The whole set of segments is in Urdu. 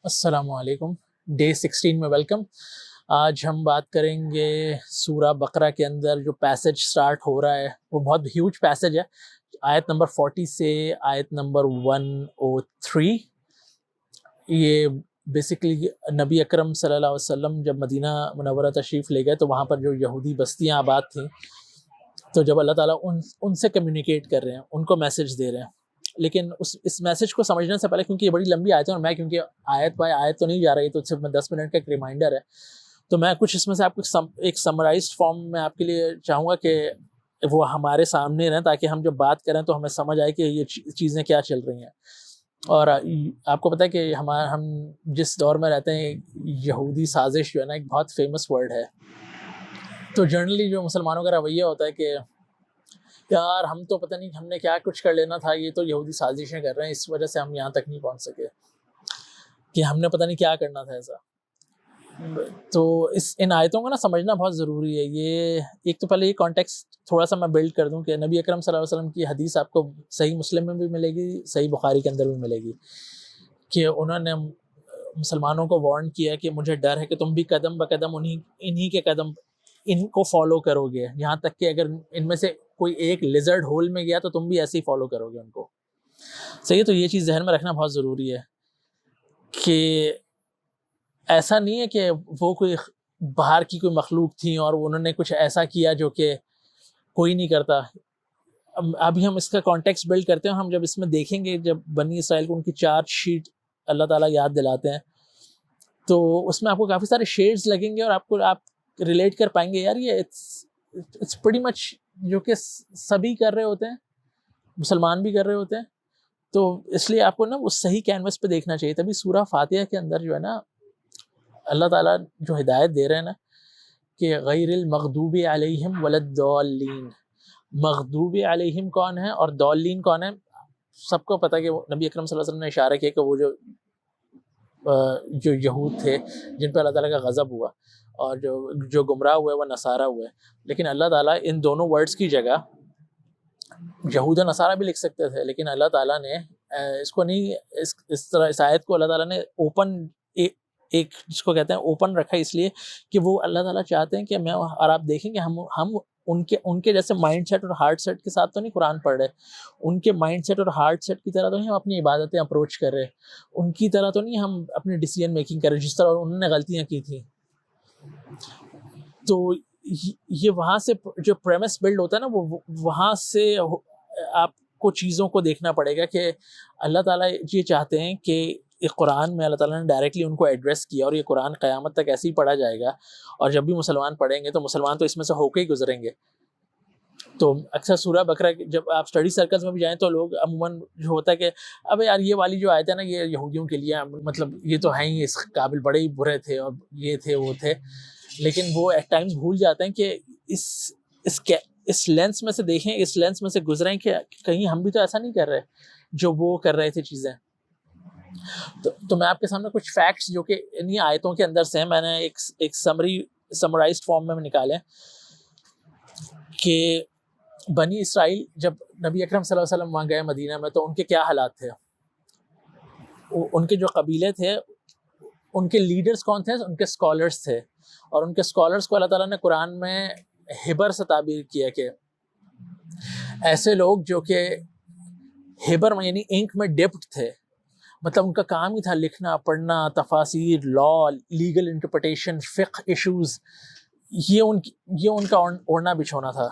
السلام علیکم. ڈے 16 میں ویلکم. آج ہم بات کریں گے سورہ بقرہ کے اندر جو پیسج سٹارٹ ہو رہا ہے وہ بہت ہیوج پیسج ہے. آیت نمبر 40 سے آیت نمبر 103. یہ بیسکلی نبی اکرم صلی اللہ علیہ وسلم جب مدینہ منورہ تشریف لے گئے تو وہاں پر جو یہودی بستیاں آباد تھیں، تو جب اللہ تعالیٰ ان سے کمیونیکیٹ کر رہے ہیں، ان کو میسج دے رہے ہیں. لیکن اس میسج کو سمجھنے سے پہلے، کیونکہ یہ بڑی لمبی آیت ہے اور میں کیونکہ آیت بائی آیت تو نہیں جا رہی، تو صرف میں 10 منٹ کا ایک ریمائنڈر ہے، تو میں کچھ اس میں سے آپ کو ایک سمرائزڈ فارم میں آپ کے لیے چاہوں گا کہ وہ ہمارے سامنے رہیں، تاکہ ہم جب بات کریں تو ہمیں سمجھ آئے کہ یہ چیزیں کیا چل رہی ہیں. اور آپ کو پتہ ہے کہ ہم جس دور میں رہتے ہیں، یہودی سازش جو ہے نا ایک بہت فیمس ورڈ ہے. تو جنرلی جو مسلمانوں کا رویہ ہوتا ہے کہ یار ہم تو پتہ نہیں ہم نے کیا کچھ کر لینا تھا، یہ تو یہودی سازشیں کر رہے ہیں، اس وجہ سے ہم یہاں تک نہیں پہنچ سکے، کہ ہم نے پتہ نہیں کیا کرنا تھا ایسا. تو ان آیتوں کو نا سمجھنا بہت ضروری ہے. یہ ایک تو پہلے یہ کانٹیکسٹ تھوڑا سا میں بلڈ کر دوں کہ نبی اکرم صلی اللہ علیہ وسلم کی حدیث آپ کو صحیح مسلم میں بھی ملے گی، صحیح بخاری کے اندر بھی ملے گی، کہ انہوں نے مسلمانوں کو وارن کیا کہ مجھے ڈر ہے کہ تم بھی قدم بقدم انہی کے قدم ان کو فالو کرو گے، یہاں تک کہ اگر ان میں سے کوئی ایک لیزرڈ ہول میں گیا تو تم بھی ایسے ہی فالو کرو گے ان کو. صحیح ہے. تو یہ چیز ذہن میں رکھنا بہت ضروری ہے کہ ایسا نہیں ہے کہ وہ کوئی باہر کی کوئی مخلوق تھیں اور انہوں نے کچھ ایسا کیا جو کہ کوئی نہیں کرتا. ابھی ہم اس کا کانٹیکسٹ بلڈ کرتے ہیں. ہم جب اس میں دیکھیں گے، جب بنی اسرائیل کو ان کی چارج شیٹ اللہ تعالیٰ یاد دلاتے ہیں، تو اس میں آپ کو کافی سارے شیڈز لگیں گے اور آپ ریلیٹ کر پائیں گے، یار یہ اٹس پریٹی مچ جو کہ سبھی کر رہے ہوتے ہیں، مسلمان بھی کر رہے ہوتے ہیں. تو اس لیے آپ کو نا وہ صحیح کینوس پہ دیکھنا چاہیے. تبھی سورہ فاتحہ کے اندر جو ہے نا اللہ تعالیٰ جو ہدایت دے رہے ہیں نا کہ غیر المغضوب علیہم ولا الضالین. مغضوب علیہم کون ہے اور ضالین کون ہے؟ سب کو پتہ کہ نبی اکرم صلی اللہ علیہ وسلم نے اشارہ کیا کہ وہ جو یہود تھے جن پہ اللہ تعالیٰ کا غضب ہوا، اور جو گمراہ ہوئے وہ نصارہ ہوئے. لیکن اللہ تعالیٰ ان دونوں ورڈز کی جگہ یہود و نصارہ بھی لکھ سکتے تھے، لیکن اللہ تعالیٰ نے اس کو نہیں، اس طرح اس آیت کو اللہ تعالیٰ نے اوپن، ایک جس کو کہتے ہیں اوپن رکھا، اس لیے کہ وہ اللہ تعالیٰ چاہتے ہیں کہ میں اور آپ دیکھیں کہ ہم ان کے جیسے مائنڈ سیٹ اور ہارٹ سیٹ کے ساتھ تو نہیں قرآن پڑھ رہے، ان کے مائنڈ سیٹ اور ہارٹ سیٹ کی طرح تو نہیں ہم اپنی عبادتیں اپروچ کر رہے، ان کی طرح تو نہیں ہم اپنی ڈیسیجن میکنگ کر رہے جس طرح انہوں نے غلطیاں کی تھیں. تو یہ وہاں سے جو پریمس بلڈ ہوتا ہے نا، وہ وہاں سے آپ کو چیزوں کو دیکھنا پڑے گا کہ اللہ تعالیٰ یہ چاہتے ہیں کہ قرآن میں اللہ تعالیٰ نے ڈائریکٹلی ان کو ایڈریس کیا، اور یہ قرآن قیامت تک ایسے ہی پڑھا جائے گا، اور جب بھی مسلمان پڑھیں گے تو مسلمان تو اس میں سے ہو کے ہی گزریں گے. تو اکثر سورہ بقرہ جب آپ اسٹڈی سرکلز میں بھی جائیں تو لوگ عموماً جو ہوتا ہے کہ اب یار یہ والی جو آیت ہے نا یہ یہودیوں کے لیے، مطلب یہ تو ہیں ہی اس قابل، بڑے ہی برے تھے اور یہ تھے وہ تھے. لیکن وہ ایٹ ٹائمز بھول جاتے ہیں کہ اس لینس میں سے دیکھیں، اس لینس میں سے گزریں کہ کہیں ہم بھی تو ایسا نہیں کر رہے جو وہ کر رہے تھے چیزیں. تو میں آپ کے سامنے کچھ فیکٹس جو کہ انہی آیتوں کے اندر سے ہیں، میں نے ایک سمرائزڈ فارم میں نکالے کہ بنی اسرائیل جب نبی اکرم صلی اللہ علیہ وسلم وہاں گئے مدینہ میں تو ان کے کیا حالات تھے. ان کے جو قبیلے تھے ان کے لیڈرز کون تھے؟ ان کے اسکالرز تھے، اور ان کے اسکالرز کو اللہ تعالیٰ نے قرآن میں ہبر سے تعبیر کیا کہ ایسے لوگ جو کہ ہبر میں یعنی انک میں ڈپٹ تھے، مطلب ان کا کام ہی تھا لکھنا پڑھنا، تفاسیر، لا، لیگل انٹرپریٹیشن، فقہ ایشوز، یہ ان کا اوڑھنا بچھونا تھا.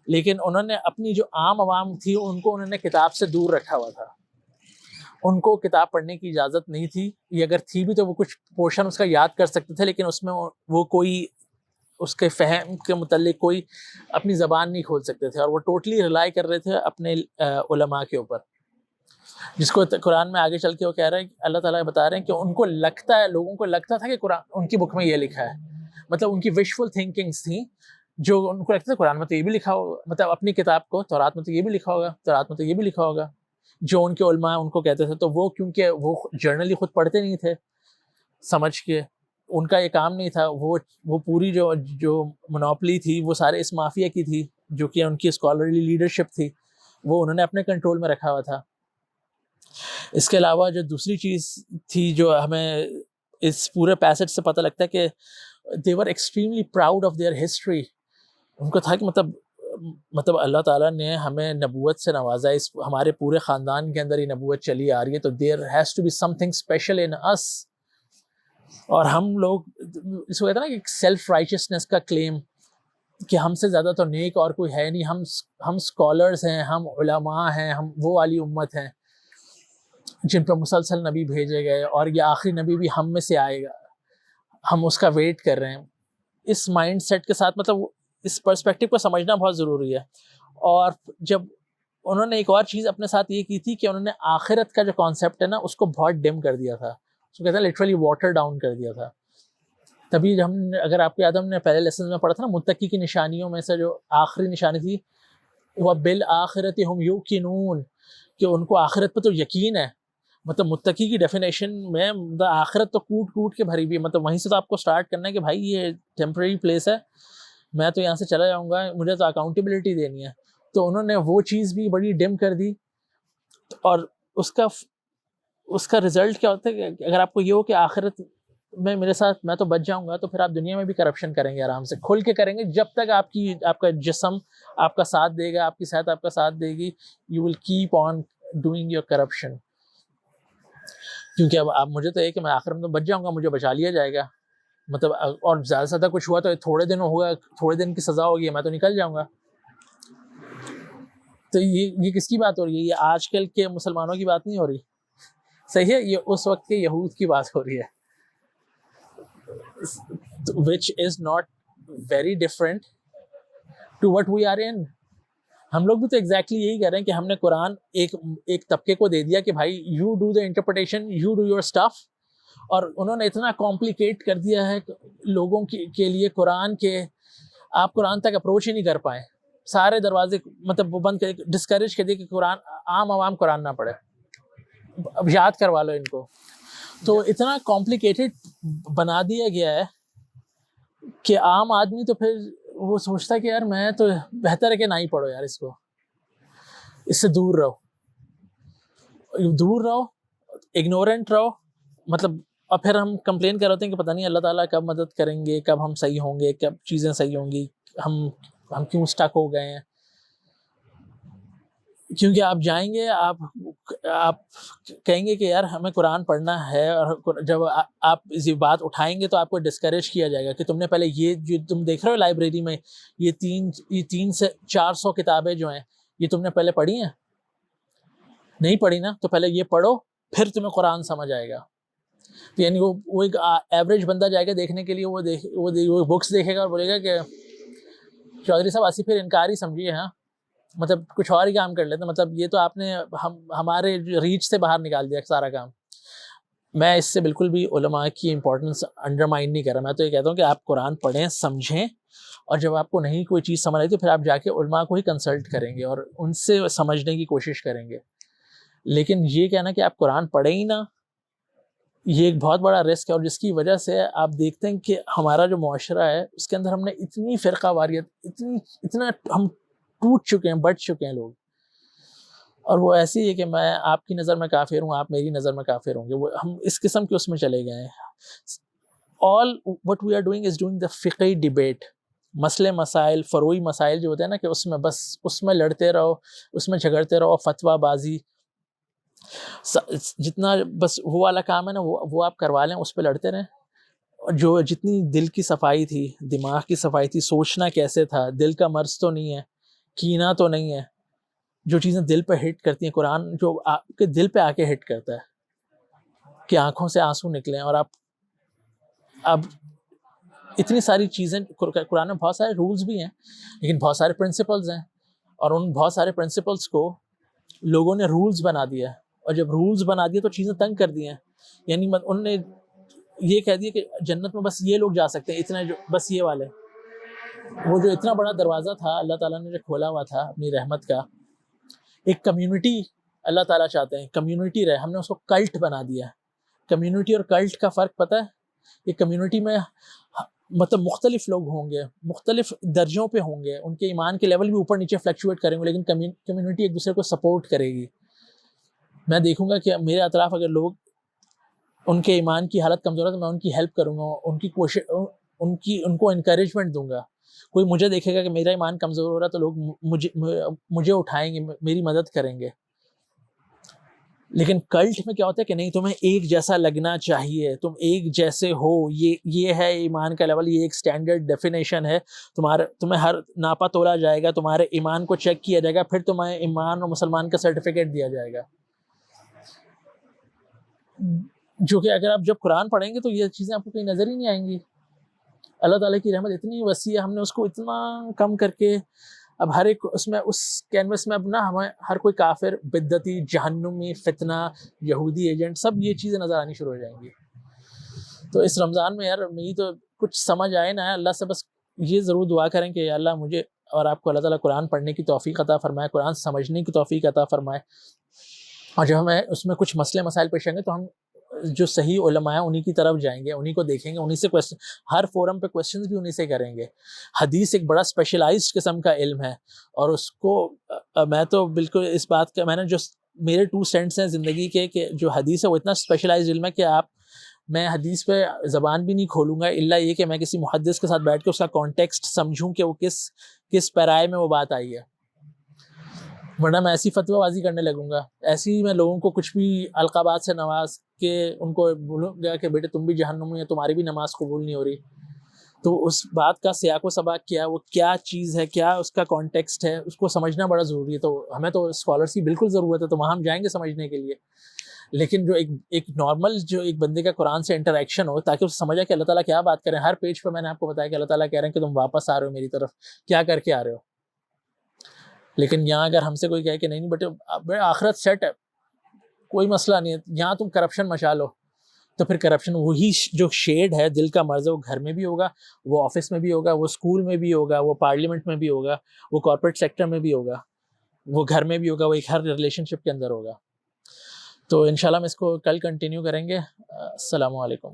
لیکن انہوں نے اپنی جو عام عوام تھی ان کو انہوں نے کتاب سے دور رکھا ہوا تھا. ان کو کتاب پڑھنے کی اجازت نہیں تھی، یا اگر تھی بھی تو وہ کچھ پورشن اس کا یاد کر سکتے تھے، لیکن اس میں وہ کوئی اس کے فہم کے متعلق کوئی اپنی زبان نہیں کھول سکتے تھے، اور وہ ٹوٹلی ریلائی کر رہے تھے اپنے علماء کے اوپر. جس کو قرآن میں آگے چل کے وہ کہہ رہا ہے، اللہ تعالیٰ بتا رہے ہیں کہ ان کو لگتا ہے، لوگوں کو لگتا تھا کہ قرآن ان کی بک میں یہ لکھا ہے، مطلب ان کی وشفل تھنکنگز تھیں جو ان کو لگتا تھا قرآن میں تو یہ بھی لکھا ہوگا، مطلب اپنی کتاب کو تورات میں تو یہ بھی لکھا ہوگا، تورات میں تو یہ بھی لکھا ہوگا، جو ان کے علماء ان کو کہتے تھے. تو وہ کیونکہ وہ جرنلی خود پڑھتے نہیں تھے سمجھ کے، ان کا یہ کام نہیں تھا، وہ پوری جو منوپلی تھی وہ سارے اس مافیا کی تھی جو کہ ان کی اسکالرلی لیڈرشپ تھی، وہ انہوں نے اپنے کنٹرول میں رکھا ہوا تھا. اس کے علاوہ جو دوسری چیز تھی جو ہمیں اس پورے پیسج سے پتہ لگتا ہے کہ they were extremely proud of their history. ان کو تھا کہ مطلب اللہ تعالیٰ نے ہمیں نبوت سے نوازا ہے، ہمارے پورے خاندان کے اندر یہ نبوت چلی آ رہی ہے، تو there has to be something special in us. اور ہم لوگ اس کو کہتے ہیں نا کہ سیلف رائچسنس کا کلیم کہ ہم سے زیادہ تو نیک اور کوئی ہے نہیں، ہم اسکالرس ہیں، ہم علماء ہیں، ہم وہ والی امت ہیں جن پہ مسلسل نبی بھیجے گئے، اور یہ آخری نبی بھی ہم میں سے آئے گا، ہم اس کا ویٹ کر رہے ہیں. اس مائنڈ سیٹ کے ساتھ مطلب اس پرسپیکٹیو کو سمجھنا بہت ضروری ہے. اور جب انہوں نے ایک اور چیز اپنے ساتھ یہ کی تھی کہ انہوں نے آخرت کا جو کانسیپٹ ہے نا اس کو بہت ڈم کر دیا تھا، اس کو کہتے ہیں لٹرلی واٹر ڈاؤن کر دیا تھا. تبھی ہم نے، اگر آپ کو یاد، ہم نے پہلے لیسن میں پڑھا تھا نا، متقی کی نشانیوں میں سے جو آخری نشانی تھی وہ بالآخرۃ ہم یوقنون، کہ ان کو آخرت پہ تو یقین ہے. مطلب متقی کی ڈیفینیشن میں آخرت تو کوٹ کے بھری ہوئی ہے، مطلب وہیں سے تو آپ کو سٹارٹ کرنا ہے کہ بھائی یہ ٹیمپریری پلیس ہے، میں تو یہاں سے چلا جاؤں گا، مجھے تو اکاؤنٹیبلٹی دینی ہے. تو انہوں نے وہ چیز بھی بڑی ڈم کر دی. اور اس کا رزلٹ کیا ہوتا ہے کہ اگر آپ کو یہ ہو کہ آخرت میں میرے ساتھ میں تو بچ جاؤں گا، تو پھر آپ دنیا میں بھی کرپشن کریں گے، آرام سے کھل کے کریں گے، جب تک آپ کا جسم آپ کا ساتھ دے گا، آپ کی صحت آپ کا ساتھ دے گی، you will keep on doing your corruption. کیونکہ اب مجھے تو یہ کہ میں آخر میں تو بچ جاؤں گا، مجھے بچا لیا جائے گا، مطلب اور زیادہ سے زیادہ کچھ ہوا تو تھوڑے دن ہوگا، تھوڑے دن کی سزا ہوگی، میں تو نکل جاؤں گا. تو یہ کس کی بات ہو رہی ہے؟ یہ آج کل کے مسلمانوں کی بات نہیں ہو رہی، صحیح ہے، یہ اس وقت کے یہود کی بات ہو رہی ہے. which is not very different to what we are in. ہم لوگ بھی تو ایگزیکٹلی یہی کہہ رہے ہیں کہ ہم نے قرآن ایک طبقے کو دے دیا کہ بھائی you do the interpretation, you do your stuff, اور انہوں نے اتنا کمپلیکیٹ کر دیا ہے لوگوں کے لیے قرآن کے آپ قرآن تک اپروچ ہی نہیں کر پائے. سارے دروازے مطلب وہ بند کر، ڈسکریج کر دیا کہ قرآن عام عوام قرآن نہ پڑھے، اب یاد کروا لو ان کو. تو اتنا کمپلیکیٹڈ بنا دیا گیا ہے کہ عام آدمی تو پھر وہ سوچتا ہے کہ یار میں تو بہتر ہے کہ نہ ہی پڑھو یار، اس کو، اس سے دور رہو، اگنورنٹ رہو. مطلب اور پھر ہم کمپلین کر رہے ہوتے ہیں کہ پتہ نہیں اللہ تعالیٰ کب مدد کریں گے، کب ہم صحیح ہوں گے، کب چیزیں صحیح ہوں گی، ہم کیوں اسٹک ہو گئے ہیں. کیونکہ آپ جائیں گے، آپ کہیں گے کہ یار ہمیں قرآن پڑھنا ہے، اور جب آپ یہ بات اٹھائیں گے تو آپ کو ڈسکریج کیا جائے گا کہ تم نے پہلے یہ جو تم دیکھ رہے ہو لائبریری میں یہ 3 سے 400 کتابیں جو ہیں یہ تم نے پہلے پڑھی ہیں؟ نہیں پڑھی نا، تو پہلے یہ پڑھو پھر تمہیں قرآن سمجھ آئے گا. تو یعنی وہ ایک ایوریج بندہ جائے گا دیکھنے کے لیے، وہ بکس دیکھے گا اور بولے گا کہ چودھری صاحب آصف پھر انکاری سمجھیے، ہاں مطلب کچھ اور ہی کام کر لیتے، مطلب یہ تو آپ نے ہمارے ریچ سے باہر نکال دیا سارا کام. میں اس سے بالکل بھی علماء کی امپورٹنس انڈرمائن نہیں کر رہا، میں تو یہ کہتا ہوں کہ آپ قرآن پڑھیں، سمجھیں، اور جب آپ کو نہیں کوئی چیز سمجھ آئی تو پھر آپ جا کے علماء کو ہی کنسلٹ کریں گے اور ان سے سمجھنے کی کوشش کریں گے. لیکن یہ کہنا کہ آپ قرآن پڑھیں ہی نہ، یہ ایک بہت بڑا رسک ہے، اور جس کی وجہ سے آپ دیکھتے ہیں کہ ہمارا جو معاشرہ ہے اس کے اندر ہم نے اتنی فرقہ واریت، اتنا ہم ٹوٹ چکے ہیں، بٹ چکے ہیں لوگ. اور وہ ایسی ہے کہ میں آپ کی نظر میں کافر ہوں، آپ میری نظر میں کافر ہوں گے، وہ ہم اس قسم کے اس میں چلے گئے ہیں. all what we are doing is doing the فقہی ڈیبیٹ، مسئلے مسائل، فروعی مسائل جو ہوتے ہیں نا کہ اس میں لڑتے رہو، اس میں جھگڑتے رہو، فتویٰ بازی، جتنا بس وہ والا کام ہے نا وہ آپ کروا لیں، اس پہ لڑتے رہیں. جو جتنی دل کی صفائی تھی، دماغ کی صفائی تھی، سوچنا کیسے تھا، دل کا مرض تو نہیں ہے، کینہ تو نہیں ہے، جو چیزیں دل پہ ہٹ کرتی ہیں، قرآن جو آپ کے دل پہ آ کے ہٹ کرتا ہے کہ آنکھوں سے آنسو نکلیں. اور آپ اب اتنی ساری چیزیں، قرآن میں بہت سارے رولز بھی ہیں لیکن بہت سارے پرنسپلز ہیں، اور ان بہت سارے پرنسپلز کو لوگوں نے رولز بنا دیا، اور جب رولز بنا دیا تو چیزیں تنگ کر دی ہیں. یعنی انہوں نے یہ کہہ دیا کہ جنت میں بس یہ لوگ جا سکتے ہیں، اتنا جو بس یہ والے، وہ جو اتنا بڑا دروازہ تھا اللہ تعالیٰ نے جو کھولا ہوا تھا اپنی رحمت کا، ایک کمیونٹی اللہ تعالیٰ چاہتے ہیں کمیونٹی رہے، ہم نے اس کو کلٹ بنا دیا. کمیونٹی اور کلٹ کا فرق پتہ ہے؟ ایک کمیونٹی میں مطلب مختلف لوگ ہوں گے، مختلف درجوں پہ ہوں گے، ان کے ایمان کے لیول بھی اوپر نیچے فلیکچویٹ کریں گے، لیکن کمیونٹی ایک دوسرے کو سپورٹ کرے گی. میں دیکھوں گا کہ میرے اطراف اگر لوگ ان کے ایمان کی حالت کمزور ہے تو میں ان کی ہیلپ کروں گا، ان کی کوشش، ان کو انکریجمنٹ دوں گا. کوئی مجھے دیکھے گا کہ میرا ایمان کمزور ہو رہا ہے تو لوگ مجھے اٹھائیں گے، میری مدد کریں گے. لیکن کلٹ میں کیا ہوتا ہے کہ نہیں، تمہیں ایک جیسا لگنا چاہیے، تم ایک جیسے ہو، یہ ہے ایمان کا لیول، یہ ایک سٹینڈرڈ ڈیفینیشن ہے. تمہیں ہر ناپا تولا جائے گا، تمہارے ایمان کو چیک کیا جائے گا، پھر تمہیں ایمان اور مسلمان کا سرٹیفکیٹ دیا جائے گا. جو کہ اگر آپ جب قرآن پڑھیں گے تو یہ چیزیں آپ کو کہیں نظر ہی نہیں آئیں گی. اللہ تعالیٰ کی رحمت اتنی وسیع ہے، ہم نے اس کو اتنا کم کر کے اب ہر ایک اس کینوس میں اب نا ہمیں ہر کوئی کافر، بدعتی، جہنمی، فتنہ، یہودی ایجنٹ، سب یہ چیزیں نظر آنی شروع ہو جائیں گی. تو اس رمضان میں یار میری تو کچھ سمجھ آئے نا، اللہ سے بس یہ ضرور دعا کریں کہ اللہ مجھے اور آپ کو اللہ تعالیٰ قرآن پڑھنے کی توفیق عطا فرمائے، قرآن سمجھنے کی توفیق عطا فرمائے. اور جب ہمیں اس میں کچھ مسئلے مسائل پیش آئیں گے تو ہم جو صحیح علماء ہیں انہی کی طرف جائیں گے، انہی کو دیکھیں گے، انہی سے کوشچن، ہر فورم پہ کوشچنز بھی انہی سے کریں گے. حدیث ایک بڑا اسپیشلائزڈ قسم کا علم ہے، اور اس کو میں تو بالکل اس بات کا، میں نے جو میرے 2 سینٹس ہیں زندگی کے کہ جو حدیث ہے وہ اتنا اسپیشلائزڈ علم ہے کہ میں حدیث پہ زبان بھی نہیں کھولوں گا الا یہ کہ میں کسی محدث کے ساتھ بیٹھ کے اس کا کانٹیکسٹ سمجھوں کہ وہ کس پیرائے میں وہ بات آئی ہے. ورنہ میں ایسی فتویٰ بازی کرنے لگوں گا، ایسی ہی میں لوگوں کو کچھ بھی القابات سے نواز کے ان کو بولوں گا کہ بیٹے تم بھی جہنمی ہے، تمہاری بھی نماز قبول نہیں ہو رہی. تو اس بات کا سیاق و سباق کیا، وہ کیا چیز ہے، کیا اس کا کانٹیکسٹ ہے، اس کو سمجھنا بڑا ضروری ہے. تو ہمیں تو اسکالرس کی بالکل ضرورت ہے، تو وہاں ہم جائیں گے سمجھنے کے لیے. لیکن جو ایک نارمل جو ایک بندے کا قرآن سے انٹریکشن ہو، تاکہ اسے سمجھا کہ اللہ تعالیٰ کیا بات کریں. ہر پیج پہ میں نے آپ کو بتایا کہ اللہ تعالیٰ کہہ رہے ہیں کہ تم واپس آ رہے ہو میری طرف، کیا کر کے آ رہے ہو. لیکن یہاں اگر ہم سے کوئی کہے کہ نہیں بیٹے آخرت سیٹ ہے، کوئی مسئلہ نہیں ہے، یہاں تم کرپشن مچا لو، تو پھر کرپشن وہی جو شیڈ ہے دل کا مرض ہے، وہ گھر میں بھی ہوگا، وہ آفس میں بھی ہوگا، وہ اسکول میں بھی ہوگا، وہ پارلیمنٹ میں بھی ہوگا، وہ کارپوریٹ سیکٹر میں بھی ہوگا، وہ گھر میں بھی ہوگا، وہ ایک ہر ریلیشن شپ کے اندر ہوگا. تو انشاءاللہ ہم اس کو کل کنٹینیو کریں گے. السلام علیکم.